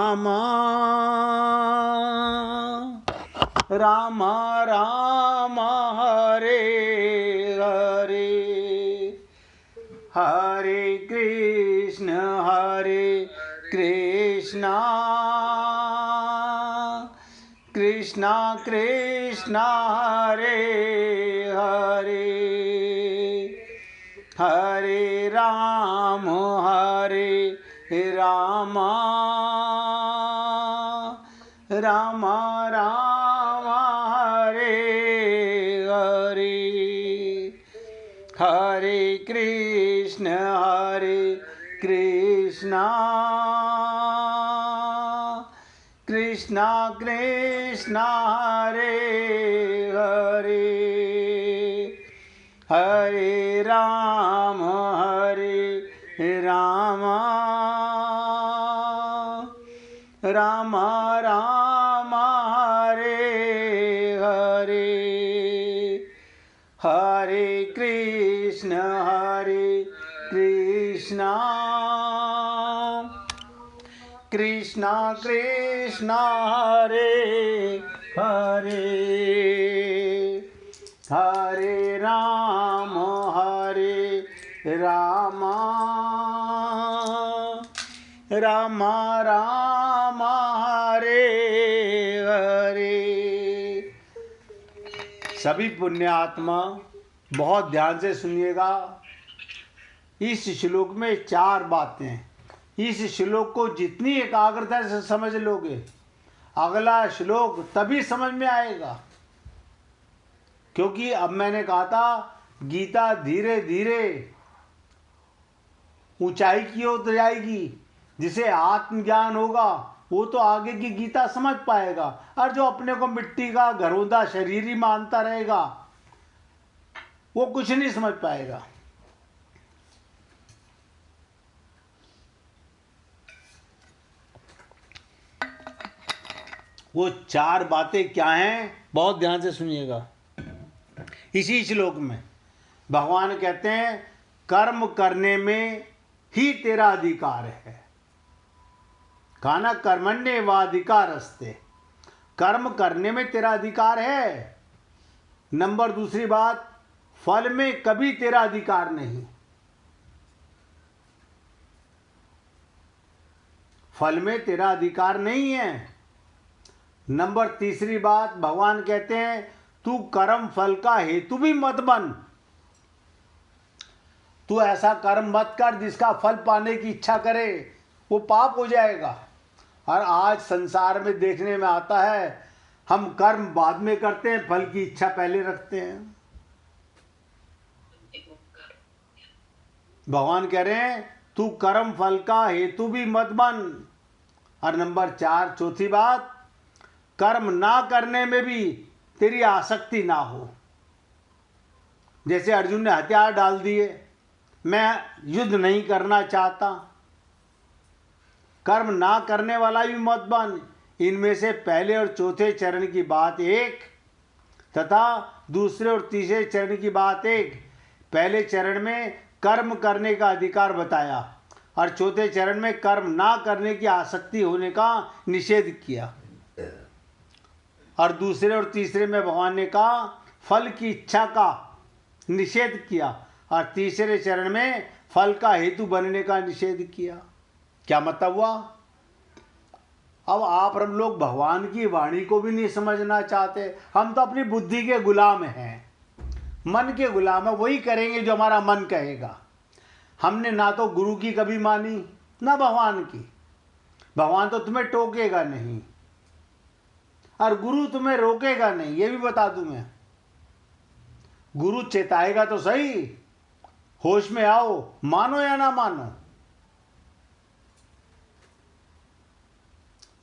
राम राम राम हरे हरे हरे कृष्ण कृष्ण कृष्ण हरे हरे हरे राम राम राम हरे हरे हरे कृष्ण कृष्ण कृष्ण हरे हरे हरे राम राम राम हरे हरे हरे कृष्ण कृष्ण कृष्ण हरे हरे हरे राम राम राम हरे हरे। सभी पुण्यात्मा बहुत ध्यान से सुनिएगा। इस श्लोक में 4 बातें हैं। इस श्लोक को जितनी एकाग्रता से समझ लोगे, अगला श्लोक तभी समझ में आएगा। क्योंकि अब मैंने कहा था, गीता धीरे धीरे ऊंचाई की ओर जाएगी। जिसे आत्मज्ञान होगा वो तो आगे की गीता समझ पाएगा, और जो अपने को मिट्टी का घरौंदा शरीर ही मानता रहेगा वो कुछ नहीं समझ पाएगा। वो 4 बातें क्या हैं, बहुत ध्यान से सुनिएगा। इसी श्लोक में भगवान कहते हैं, कर्म करने में ही तेरा अधिकार है। काना कर्मण्येवाधिकारस्ते, कर्म करने में तेरा अधिकार है। नंबर दूसरी बात, फल में कभी तेरा अधिकार नहीं। फल में तेरा अधिकार नहीं है। नंबर तीसरी बात, भगवान कहते हैं, तू कर्म फल का हेतु भी मत बन। तू ऐसा कर्म मत कर जिसका फल पाने की इच्छा करे, वो पाप हो जाएगा। और आज संसार में देखने में आता है, हम कर्म बाद में करते हैं, फल की इच्छा पहले रखते हैं। भगवान कह रहे हैं, तू कर्म फल का हेतु भी मत बन। और नंबर 4 चौथी बात, कर्म ना करने में भी तेरी आसक्ति ना हो। जैसे अर्जुन ने हथियार डाल दिए, मैं युद्ध नहीं करना चाहता। कर्म ना करने वाला भी मत बन। इनमें से पहले और चौथे चरण की बात एक, तथा दूसरे और तीसरे चरण की बात एक। पहले चरण में कर्म करने का अधिकार बताया, और चौथे चरण में कर्म ना करने की आसक्ति होने का निषेध किया। और दूसरे और तीसरे में भगवान ने कहा फल की इच्छा का निषेध किया, और तीसरे चरण में फल का हेतु बनने का निषेध किया। क्या मतलब हुआ? अब आप हम लोग भगवान की वाणी को भी नहीं समझना चाहते। हम तो अपनी बुद्धि के गुलाम हैं, मन के गुलाम है। वही करेंगे जो हमारा मन कहेगा। हमने ना तो गुरु की कभी मानी, ना भगवान की। भगवान तो तुम्हें टोकेगा नहीं, और गुरु तुम्हें रोकेगा नहीं, ये भी बता दूं मैं। गुरु चेताएगा तो सही, होश में आओ, मानो या ना मानो।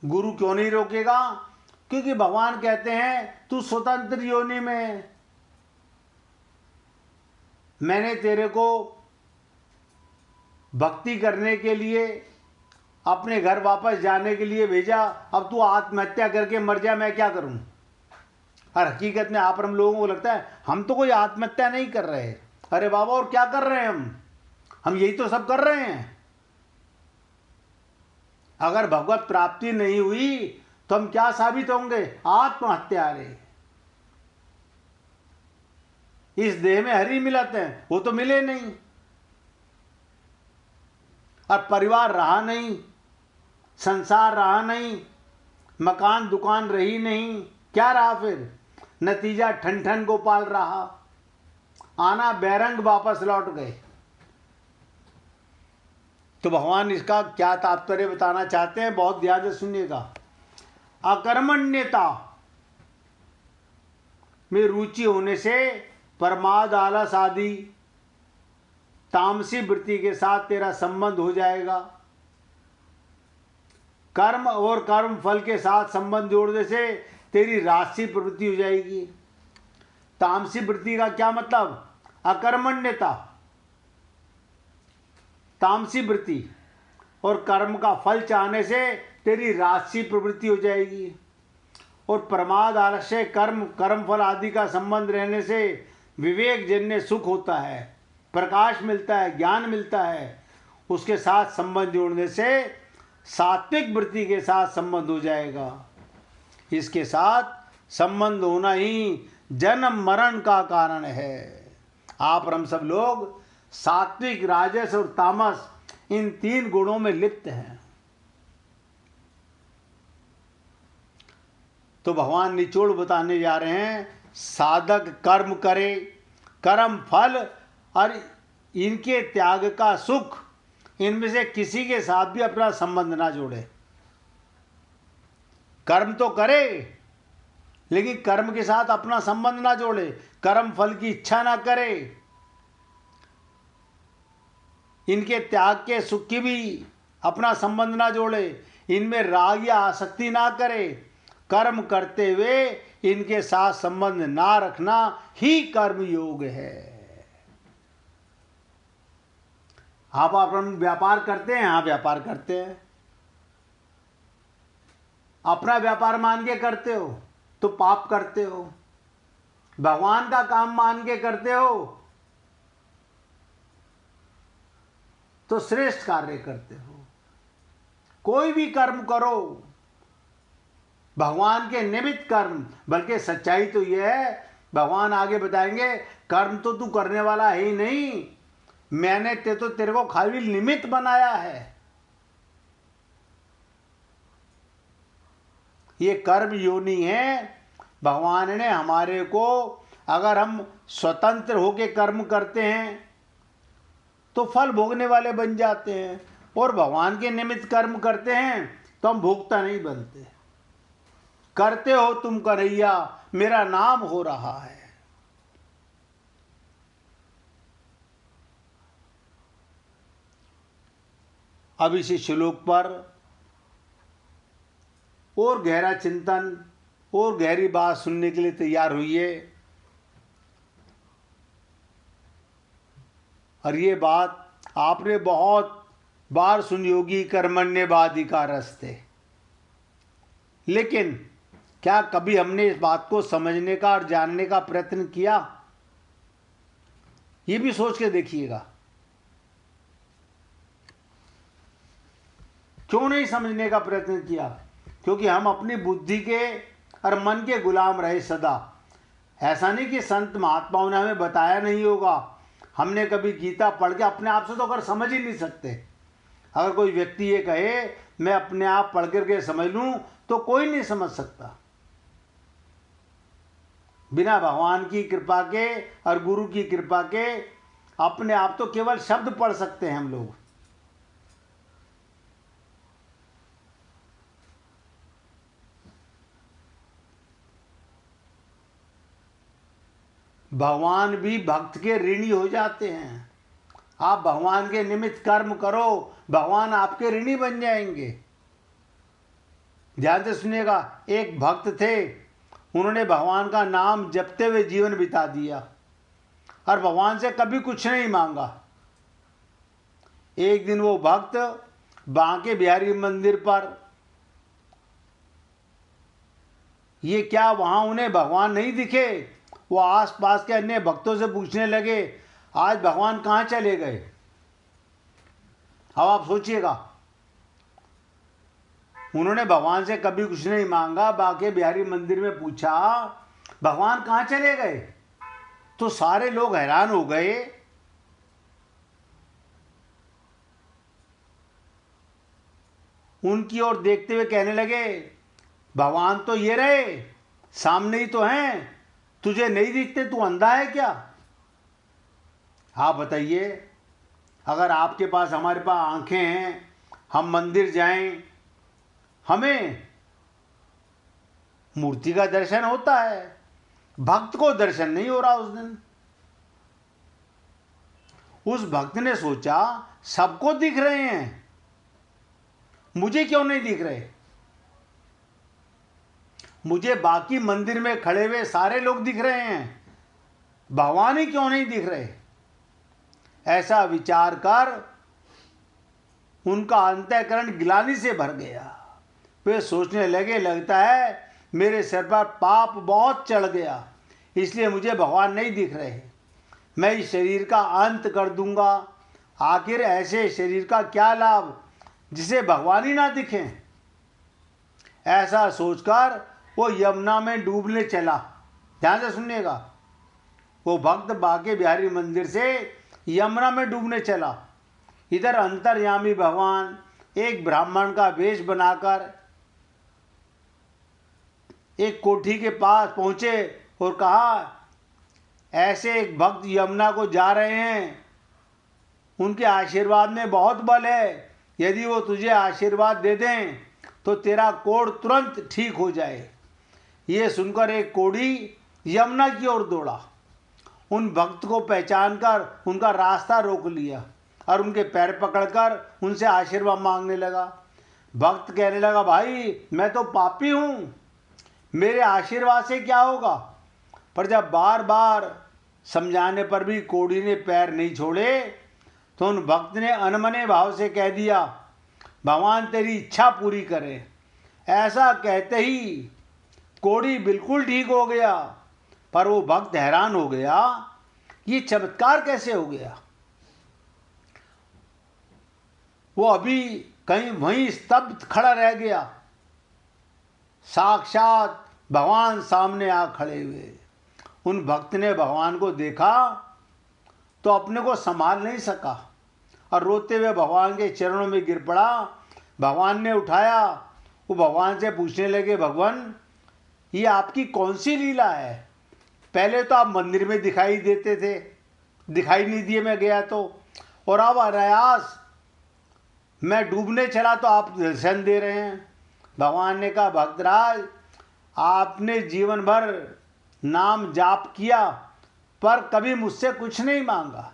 गुरु क्यों नहीं रोकेगा? क्योंकि भगवान कहते हैं, तू स्वतंत्र योनि में, मैंने तेरे को भक्ति करने के लिए, अपने घर वापस जाने के लिए भेजा। अब तू आत्महत्या करके मर जा, मैं क्या करूं? और हकीकत में आप हम लोगों को लगता है हम तो कोई आत्महत्या नहीं कर रहे। अरे बाबा, और क्या कर रहे हैं हम यही तो सब कर रहे हैं। अगर भगवत प्राप्ति नहीं हुई तो हम क्या साबित होंगे? आत्महत्यारे। इस देह में हरि मिलत है, वो तो मिले नहीं, और परिवार रहा नहीं, संसार रहा नहीं, मकान दुकान रही नहीं, क्या रहा फिर? नतीजा ठन ठन गोपाल रहा, आना बैरंग वापस लौट गए। तो भगवान इसका क्या तात्पर्य बताना चाहते हैं, बहुत ध्यान से सुनिएगा। अकर्मण्यता में रुचि होने से प्रमाद, आलस आदि तामसी वृत्ति के साथ तेरा संबंध हो जाएगा। कर्म और कर्म फल के साथ संबंध जोड़ने से तेरी राजसी प्रवृत्ति हो जाएगी। तामसी वृत्ति का क्या मतलब? अकर्मण्यता, तामसी वृत्ति, और कर्म का फल चाहने से तेरी राजसी प्रवृत्ति हो जाएगी। और प्रमाद, आलस्य, कर्म फल आदि का संबंध रहने से विवेक जन्य सुख होता है, प्रकाश मिलता है, ज्ञान मिलता है। उसके साथ संबंध जोड़ने से सात्विक वृत्ति के साथ संबंध हो जाएगा। इसके साथ संबंध होना ही जन्म मरण का कारण है। आप और हम सब लोग सात्विक, राजस और तामस, इन 3 गुणों में लिप्त हैं। तो भगवान निचोड़ बताने जा रहे हैं, साधक कर्म करे, कर्म फल और इनके त्याग का सुख, इनमें से किसी के साथ भी अपना संबंध ना जोड़े। कर्म तो करे, लेकिन कर्म के साथ अपना संबंध ना जोड़े, कर्म फल की इच्छा ना करे, इनके त्याग के सुख की भी अपना संबंध ना जोड़े, इनमें राग या आसक्ति ना करे। कर्म करते हुए इनके साथ संबंध ना रखना ही कर्म योग है। आप अपन व्यापार करते हैं, हाँ व्यापार करते हैं, अपना व्यापार मान के करते हो तो पाप करते हो, भगवान का काम मान के करते हो तो श्रेष्ठ कार्य करते हो। कोई भी कर्म करो, भगवान के निमित्त कर्म, बल्कि सच्चाई तो यह है, भगवान आगे बताएंगे, कर्म तो तू करने वाला है ही नहीं, मैंने तेरे को खाली निमित्त बनाया है। ये कर्म योनि है। भगवान ने हमारे को, अगर हम स्वतंत्र होकर कर्म करते हैं तो फल भोगने वाले बन जाते हैं, और भगवान के निमित्त कर्म करते हैं तो हम भोगता नहीं बनते। करते हो तुम करैया, मेरा नाम हो रहा है। अब इसी श्लोक पर और गहरा चिंतन और गहरी बात सुनने के लिए तैयार हुइए। और ये बात आपने बहुत बार सुनी होगी, कर्मण्येवाधिकारस्ते, लेकिन क्या कभी हमने इस बात को समझने का और जानने का प्रयत्न किया? ये भी सोच के देखिएगा। क्यों नहीं समझने का प्रयत्न किया? क्योंकि हम अपनी बुद्धि के और मन के गुलाम रहे सदा। ऐसा नहीं कि संत महात्माओं ने हमें बताया नहीं होगा, हमने कभी गीता पढ़ के अपने आप से तो अगर समझ ही नहीं सकते। अगर कोई व्यक्ति ये कहे मैं अपने आप पढ़ करके समझ लूं, तो कोई नहीं समझ सकता। बिना भगवान की कृपा के और गुरु की कृपा के अपने आप तो केवल शब्द पढ़ सकते हैं हम लोग। भगवान भी भक्त के ऋणी हो जाते हैं। आप भगवान के निमित्त कर्म करो, भगवान आपके ऋणी बन जाएंगे। ध्यान से सुनिएगा। एक भक्त थे, उन्होंने भगवान का नाम जपते हुए जीवन बिता दिया और भगवान से कभी कुछ नहीं मांगा। एक दिन वो भक्त बांके बिहारी मंदिर पर, ये क्या वहां उन्हें भगवान नहीं दिखे? वो आसपास के अन्य भक्तों से पूछने लगे, आज भगवान कहाँ चले गए? अब आप सोचिएगा, उन्होंने भगवान से कभी कुछ नहीं मांगा। बांके बिहारी मंदिर में पूछा, भगवान कहाँ चले गए? तो सारे लोग हैरान हो गए। उनकी ओर देखते हुए कहने लगे, भगवान तो ये रहे, सामने ही तो हैं, तुझे नहीं दिखते? तू अंधा है क्या? आप बताइए, अगर आपके पास, हमारे पास आंखें हैं, हम मंदिर जाएं, हमें मूर्ति का दर्शन होता है, भक्त को दर्शन नहीं हो रहा उस दिन। उस भक्त ने सोचा, सबको दिख रहे हैं, मुझे क्यों नहीं दिख रहे? मुझे बाकी मंदिर में खड़े हुए सारे लोग दिख रहे हैं, भगवान ही क्यों नहीं दिख रहे? ऐसा विचार कर उनका अंतःकरण ग्लानि से भर गया। वे सोचने लगे, लगता है मेरे सिर पर पाप बहुत चढ़ गया, इसलिए मुझे भगवान नहीं दिख रहे। मैं इस शरीर का अंत कर दूंगा। आखिर ऐसे शरीर का क्या लाभ जिसे भगवान ही ना दिखें? ऐसा सोचकर वो यमुना में डूबने चला। ध्यान से सुनिएगा, वो भक्त बांके बिहारी मंदिर से यमुना में डूबने चला। इधर अंतर्यामी भगवान एक ब्राह्मण का वेश बनाकर एक कोठी के पास पहुंचे और कहा, ऐसे एक भक्त यमुना को जा रहे हैं, उनके आशीर्वाद में बहुत बल है, यदि वो तुझे आशीर्वाद दे दें तो तेरा कोढ़ तुरंत ठीक हो जाए। ये सुनकर एक कोढ़ी यमुना की ओर दौड़ा। उन भक्त को पहचान कर उनका रास्ता रोक लिया और उनके पैर पकड़कर उनसे आशीर्वाद मांगने लगा। भक्त कहने लगा, भाई मैं तो पापी हूँ, मेरे आशीर्वाद से क्या होगा? पर जब बार बार समझाने पर भी कोढ़ी ने पैर नहीं छोड़े तो उन भक्त ने अनमने भाव से कह दिया, भगवान तेरी इच्छा पूरी करे। ऐसा कहते ही कोढ़ी बिल्कुल ठीक हो गया। पर वो भक्त हैरान हो गया, ये चमत्कार कैसे हो गया? वो अभी कहीं वहीं स्तब्ध खड़ा रह गया। साक्षात भगवान सामने आ खड़े हुए। उन भक्त ने भगवान को देखा तो अपने को संभाल नहीं सका और रोते हुए भगवान के चरणों में गिर पड़ा। भगवान ने उठाया। वो भगवान से पूछने लगे, भगवान ये आपकी कौन सी लीला है? पहले तो आप मंदिर में दिखाई देते थे, दिखाई नहीं दिए मैं गया तो, और अब अनायास मैं डूबने चला तो आप दर्शन दे रहे हैं। भगवान ने कहा, भक्तराज आपने जीवन भर नाम जाप किया पर कभी मुझसे कुछ नहीं मांगा।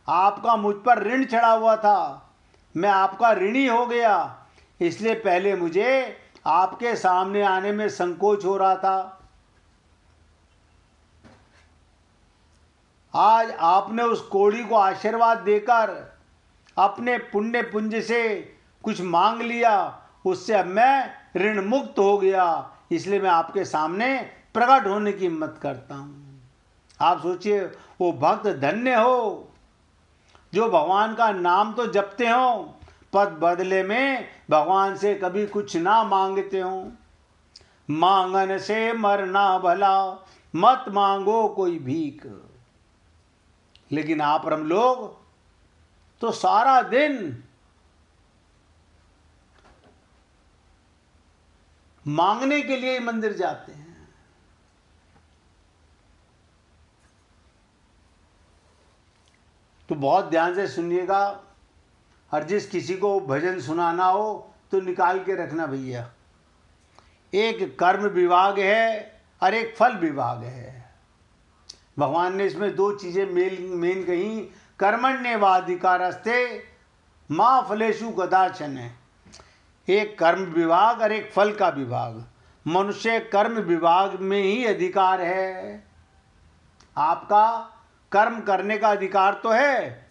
आपका मुझ पर ऋण चढ़ा हुआ था, मैं आपका ऋणी हो गया, इसलिए पहले मुझे आपके सामने आने में संकोच हो रहा था। आज आपने उस कोढ़ी को आशीर्वाद देकर अपने पुण्य पुंज से कुछ मांग लिया, उससे अब मैं ऋण मुक्त हो गया, इसलिए मैं आपके सामने प्रकट होने की हिम्मत करता हूँ। आप सोचिए, वो भक्त धन्य हो जो भगवान का नाम तो जपते हो, पद बदले में भगवान से कभी कुछ ना मांगते हो। मांगन से मरना भला, मत मांगो कोई भीख। लेकिन आप हम लोग तो सारा दिन मांगने के लिए ही मंदिर जाते हैं। तो बहुत ध्यान से सुनिएगा, और जिस किसी को भजन सुनाना हो तो निकाल के रखना भैया। एक कर्म विभाग है और एक फल विभाग है। भगवान ने इसमें दो चीजें मेन कही, कर्मण्येवाधिकारस्ते मां फलेषु कदाचन है। एक कर्म विभाग और एक फल का विभाग। मनुष्य कर्म विभाग में ही अधिकार है। आपका कर्म करने का अधिकार तो है,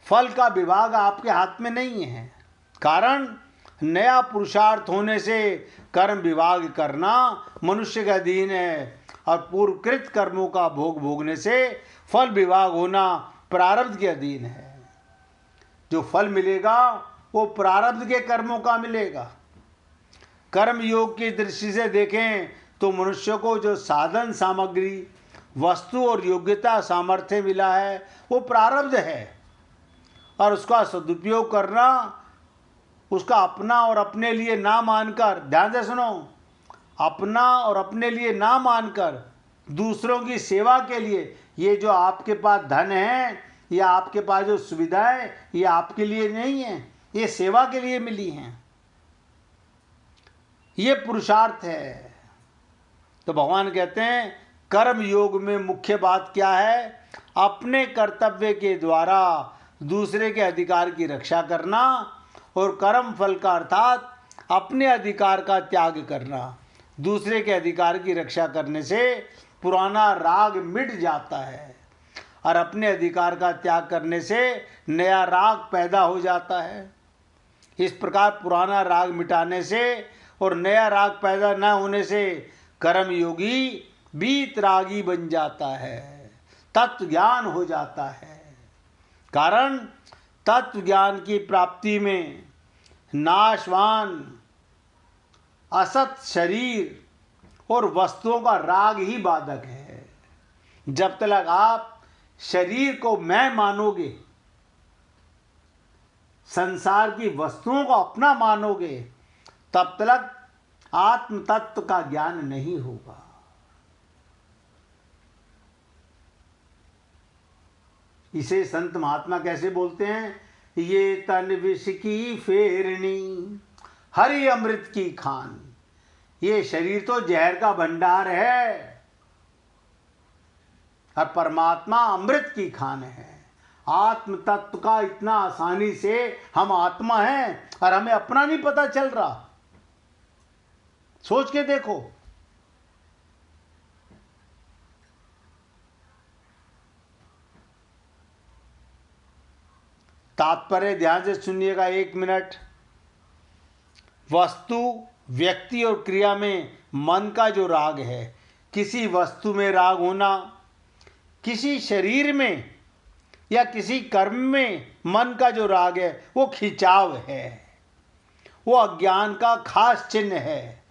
फल का विभाग आपके हाथ में नहीं है। कारण नया पुरुषार्थ होने से कर्म विभाग करना मनुष्य का अधीन है, और पूर्वकृत कर्मों का भोग भोगने से फल विभाग होना प्रारब्ध के अधीन है। जो फल मिलेगा वो प्रारब्ध के कर्मों का मिलेगा। कर्म योग की दृष्टि से देखें तो मनुष्य को जो साधन सामग्री, वस्तु और योग्यता सामर्थ्य मिला है वो प्रारब्ध है, और उसका सदुपयोग करना उसका अपना और अपने लिए ना मानकर, ध्यान से सुनो, अपना और अपने लिए ना मानकर दूसरों की सेवा के लिए, ये जो आपके पास धन है या आपके पास जो सुविधाएं, ये आपके लिए नहीं है, ये सेवा के लिए मिली हैं, ये पुरुषार्थ है। तो भगवान कहते हैं कर्म योग में मुख्य बात क्या है? अपने कर्तव्य के द्वारा दूसरे के अधिकार की रक्षा करना और कर्म फल का अर्थात अपने अधिकार का त्याग करना। दूसरे के अधिकार की रक्षा करने से पुराना राग मिट जाता है और अपने अधिकार का त्याग करने से नया राग पैदा हो जाता है। इस प्रकार पुराना राग मिटाने से और नया राग पैदा न होने से कर्म योगी वीतरागी बन जाता है, तत्व ज्ञान हो जाता है। कारण तत्व ज्ञान की प्राप्ति में नाशवान असत शरीर और वस्तुओं का राग ही बाधक है। जब तक आप शरीर को मैं मानोगे, संसार की वस्तुओं को अपना मानोगे, तब तक आत्म तत्व का ज्ञान नहीं होगा। इसे संत महात्मा कैसे बोलते हैं? ये तन विष की फेरनी, हरि अमृत की खान। ये शरीर तो जहर का भंडार है और परमात्मा अमृत की खान है। आत्म तत्व का इतना आसानी से हम आत्मा हैं और हमें अपना नहीं पता चल रहा। सोच के देखो। तात्पर्य ध्यान से सुनिएगा, 1 मिनट। वस्तु, व्यक्ति और क्रिया में मन का जो राग है, किसी वस्तु में राग होना, किसी शरीर में या किसी कर्म में मन का जो राग है वो खिंचाव है, वो अज्ञान का खास चिन्ह है।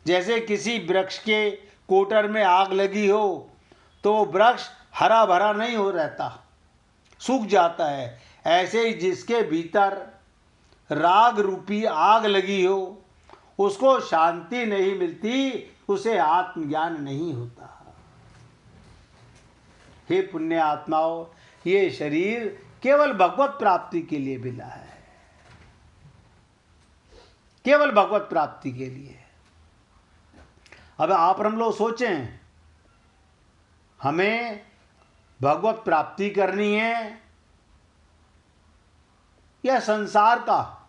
जैसे किसी वृक्ष के कोटर में आग लगी हो तो वो वृक्ष हरा भरा नहीं हो रहता, सूख जाता है। ऐसे ही जिसके भीतर राग रूपी आग लगी हो उसको शांति नहीं मिलती, उसे आत्मज्ञान नहीं होता। हे पुण्य आत्माओं, ये शरीर केवल भगवत प्राप्ति के लिए मिला है, केवल भगवत प्राप्ति के लिए। अब आप हम लोग सोचें, हमें भगवत प्राप्ति करनी है या संसार का?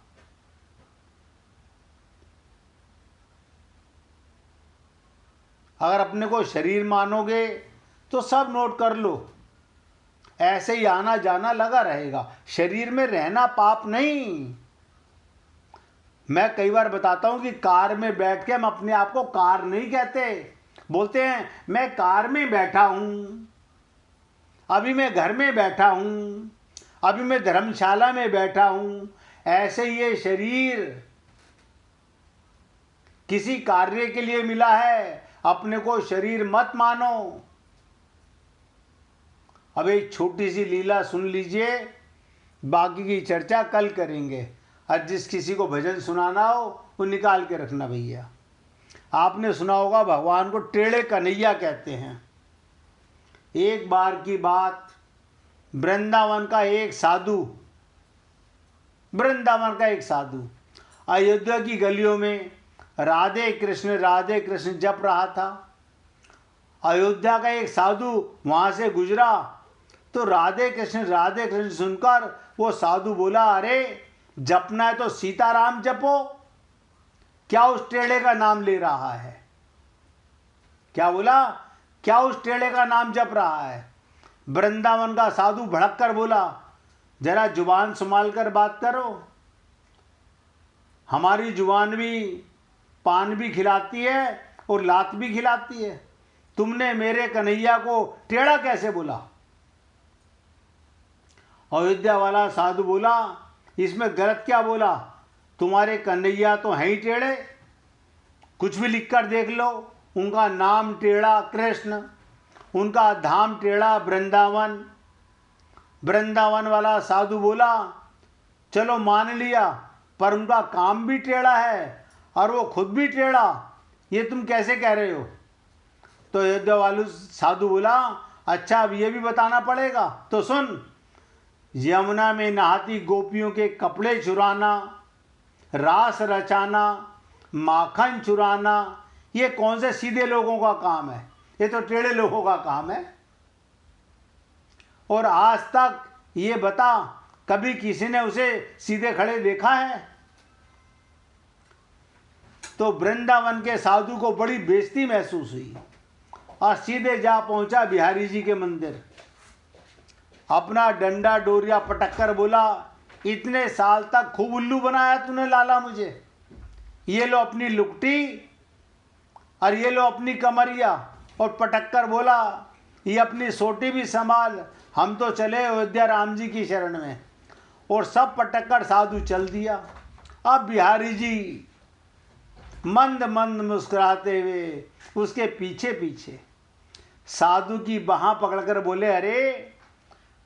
अगर अपने को शरीर मानोगे तो सब नोट कर लो, ऐसे ही आना जाना लगा रहेगा। शरीर में रहना पाप नहीं। मैं कई बार बताता हूं कि कार में बैठ के हम अपने आप को कार नहीं कहते, बोलते हैं मैं कार में बैठा हूं, अभी मैं घर में बैठा हूं, अभी मैं धर्मशाला में बैठा हूं। ऐसे ये शरीर किसी कार्य के लिए मिला है, अपने को शरीर मत मानो। अब एक छोटी सी लीला सुन लीजिए, बाकी की चर्चा कल करेंगे। और जिस किसी को भजन सुनाना हो वो निकाल के रखना भैया। आपने सुना होगा भगवान को टेढ़े कन्हैया कहते हैं। एक बार की बात, वृंदावन का एक साधु अयोध्या की गलियों में राधे कृष्ण जप रहा था। अयोध्या का एक साधु वहां से गुजरा तो राधे कृष्ण सुनकर वो साधु बोला, अरे जपना है तो सीताराम जपो, क्या उस टेढ़े का नाम ले रहा है? क्या बोला? क्या उस टेढ़े का नाम जप रहा है? वृंदावन का साधु भड़क कर बोला, जरा जुबान संभाल कर बात करो। हमारी जुबान भी पान भी खिलाती है और लात भी खिलाती है। तुमने मेरे कन्हैया को टेढ़ा कैसे बोला? अयोध्या वाला साधु बोला, इसमें गलत क्या बोला? तुम्हारे कन्हैया तो हैं ही टेढ़े। कुछ भी लिख कर देख लो, उनका नाम टेढ़ा कृष्ण, उनका धाम टेढ़ा वृंदावन। वृंदावन वाला साधु बोला चलो मान लिया, पर उनका काम भी टेढ़ा है और वो खुद भी टेढ़ा, ये तुम कैसे कह रहे हो? तो अयोध्या वालू साधु बोला अच्छा अब ये भी बताना पड़ेगा, तो सुन। यमुना में नहाती गोपियों के कपड़े चुराना, रास रचाना, माखन चुराना, ये कौन से सीधे लोगों का काम है? ये तो टेढ़े लोगों का काम है। और आज तक ये बता कभी किसी ने उसे सीधे खड़े देखा है? तो वृंदावन के साधु को बड़ी बेइज्जती महसूस हुई और सीधे जा पहुंचा बिहारी जी के मंदिर। अपना डंडा डोरिया पटक कर बोला इतने साल तक खूब उल्लू बनाया तूने लाला मुझे, ये लो अपनी लुकटी और ये लो अपनी कमरिया। और पटक कर बोला ये अपनी सोटी भी संभाल, हम तो चले अयोध्या राम जी की शरण में। और सब पटक कर साधु चल दिया। अब बिहारी जी मंद मंद मुस्कुराते हुए उसके पीछे पीछे साधु की बाह पकड़कर बोले अरे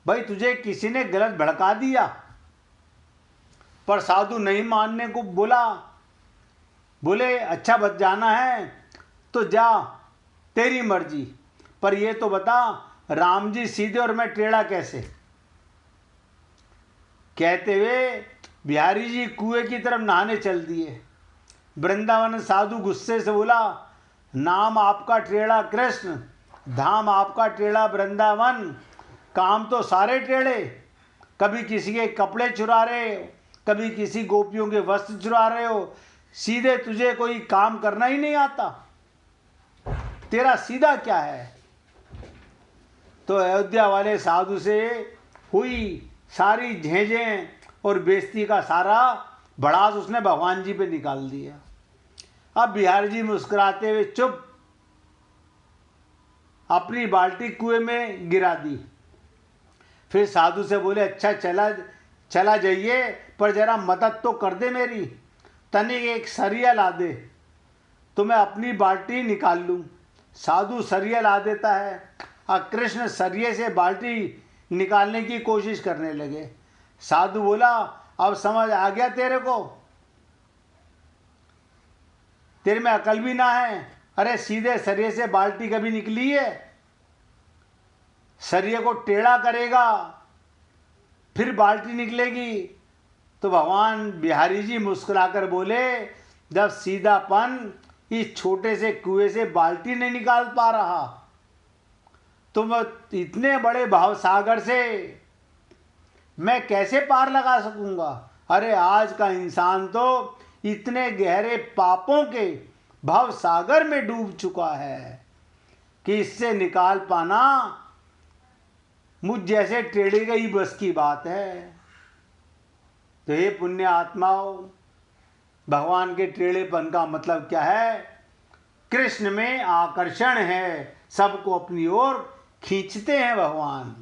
भाई तुझे किसी ने गलत भड़का दिया। पर साधु नहीं मानने को बोले अच्छा बच जाना है तो जा, तेरी मर्जी, पर ये तो बता राम जी सीधे और मैं टेढ़ा कैसे? कहते हुए बिहारी जी कुएं की तरफ नहाने चल दिए। वृंदावन साधु गुस्से से बोला नाम आपका टेढ़ा कृष्ण, धाम आपका टेढ़ा वृंदावन, काम तो सारे टेढ़े, कभी किसी के कपड़े चुरा रहे हो, कभी किसी गोपियों के वस्त्र चुरा रहे हो, सीधे तुझे कोई काम करना ही नहीं आता, तेरा सीधा क्या है? तो अयोध्या वाले साधु से हुई सारी झेझें और बेइज्जती का सारा भड़ास उसने भगवान जी पे निकाल दिया। अब बिहारी जी मुस्कुराते हुए चुप अपनी बाल्टी कुएं में गिरा दी। फिर साधु से बोले अच्छा चला जाइए, पर जरा मदद तो कर दे मेरी, तनिक एक सरिया ला दे तो मैं अपनी बाल्टी निकाल लूँ। साधु सरिया ला देता है और कृष्ण सरिये से बाल्टी निकालने की कोशिश करने लगे। साधु बोला अब समझ आ गया तेरे को, तेरे में अकल भी ना है? अरे सीधे सरिये से बाल्टी कभी निकली है? सरिये को टेढ़ा करेगा फिर बाल्टी निकलेगी। तो भगवान बिहारी जी मुस्कुराकर बोले जब सीधापन इस छोटे से कुएं से बाल्टी नहीं निकाल पा रहा तो मैं इतने बड़े भाव सागर से मैं कैसे पार लगा सकूंगा? अरे आज का इंसान तो इतने गहरे पापों के भव सागर में डूब चुका है कि इससे निकाल पाना मुझ जैसे टेढ़े का ही बस की बात है। तो हे पुण्य आत्माओं, भगवान के टेढ़ेपन का मतलब क्या है? कृष्ण में आकर्षण है, सबको अपनी ओर खींचते हैं भगवान।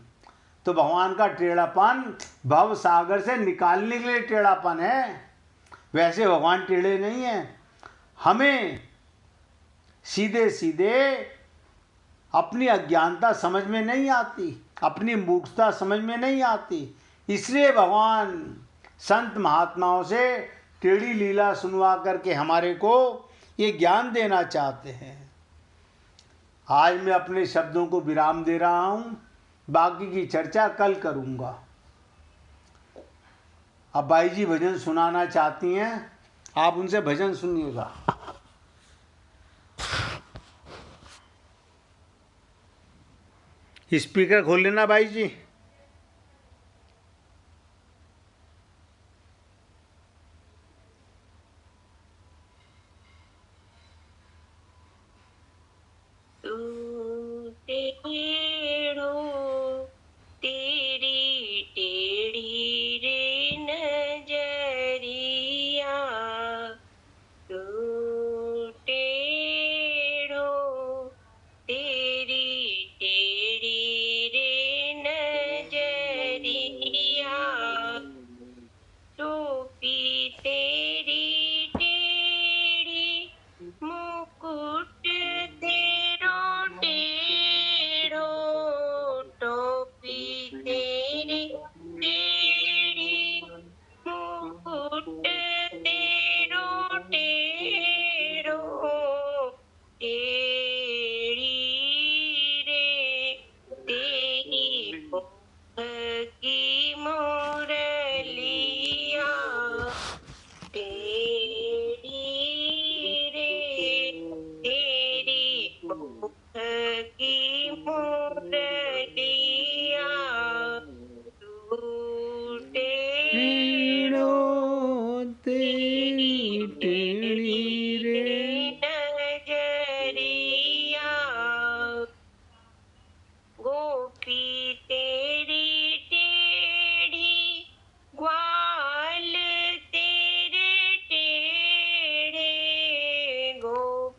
तो भगवान का टेढ़ापन भव सागर से निकालने के लिए टेढ़ापन है, वैसे भगवान टेढ़े नहीं हैं। हमें सीधे सीधे अपनी अज्ञानता समझ में नहीं आती, अपनी मूर्खता समझ में नहीं आती, इसलिए भगवान संत महात्माओं से टेढ़ी लीला सुनवा करके हमारे को ये ज्ञान देना चाहते हैं। आज मैं अपने शब्दों को विराम दे रहा हूँ, बाकी की चर्चा कल करूँगा। अब बाई जी भजन सुनाना चाहती हैं, आप उनसे भजन सुनिएगा। स्पीकर खोल लेना बाई जी।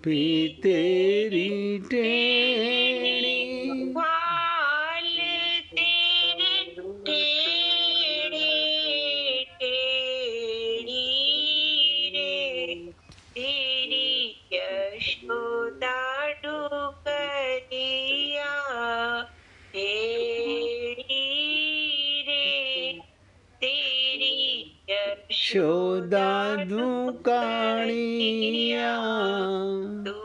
भी तेरी टेढ़ी हाल तेरे टेढ़े टेढ़ी रे, तेरी यशोदा डुकरिया टेढ़ी रे, तेरी यशोदा दुकानिया तू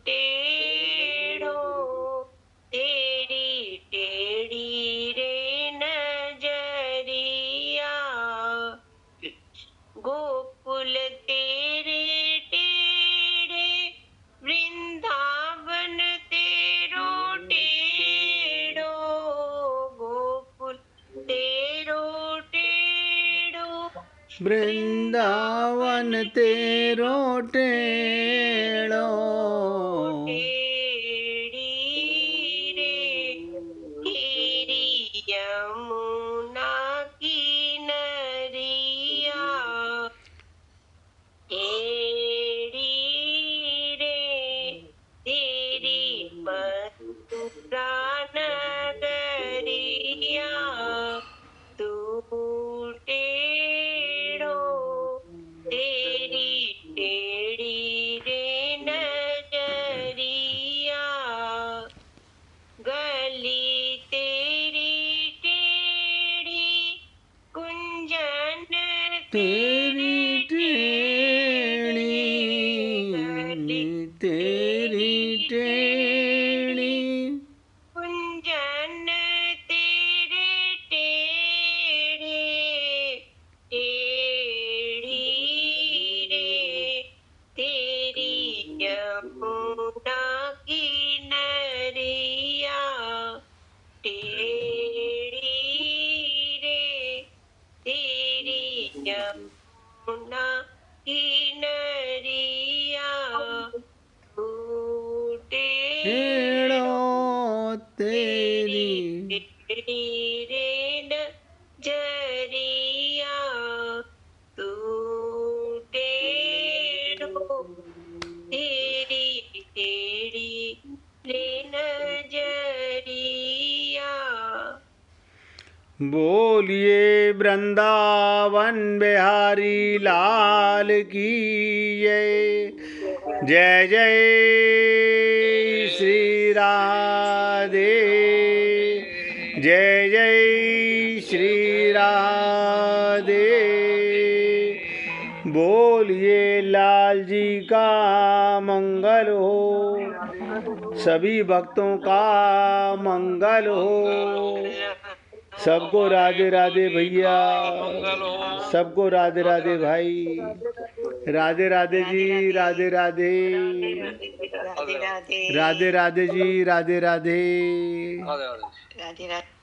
टेढ़ो, तेरी टेढ़ी रे नजरिया, गोकुल तेरे टेढ़े, वृंदावन तेरो टेढ़ो, गोकुल तेरो टेढ़ो, वृंदावन तेरो टेढ़ो टेढ़ी रे, तेरी यमुना की नरिया टेढ़ी रे, तेरी मथुरा नगरिया तू टेढ़ो, तेरी टेढ़ी रे नजरिया, गली तेरी टेढ़ी, कुंजन तेरी टेढ़ी तेरी टेढ़ी कुंजन तेरे टेढ़े टेढ़ी रे, तेरी यमुना की नरिया टेढ़ी रे, तेरी यमुना की नरिया तू टेढ़ो तेरी टेढ़ी रे नजरिया, तू टेढ़ो, तेरी टेढ़ी रे नजरिया। बोलिए वृंदावन बिहारी लाल की जय जय श्री राधे जय जय श्री राधे बोलिए लाल जी का मंगल हो सभी भक्तों का मंगल हो सबको राधे राधे भैया सबको राधे राधे भाई राधे राधे जी राधे राधे राधे राधे राधे राधे जी राधे राधे राधे राधे।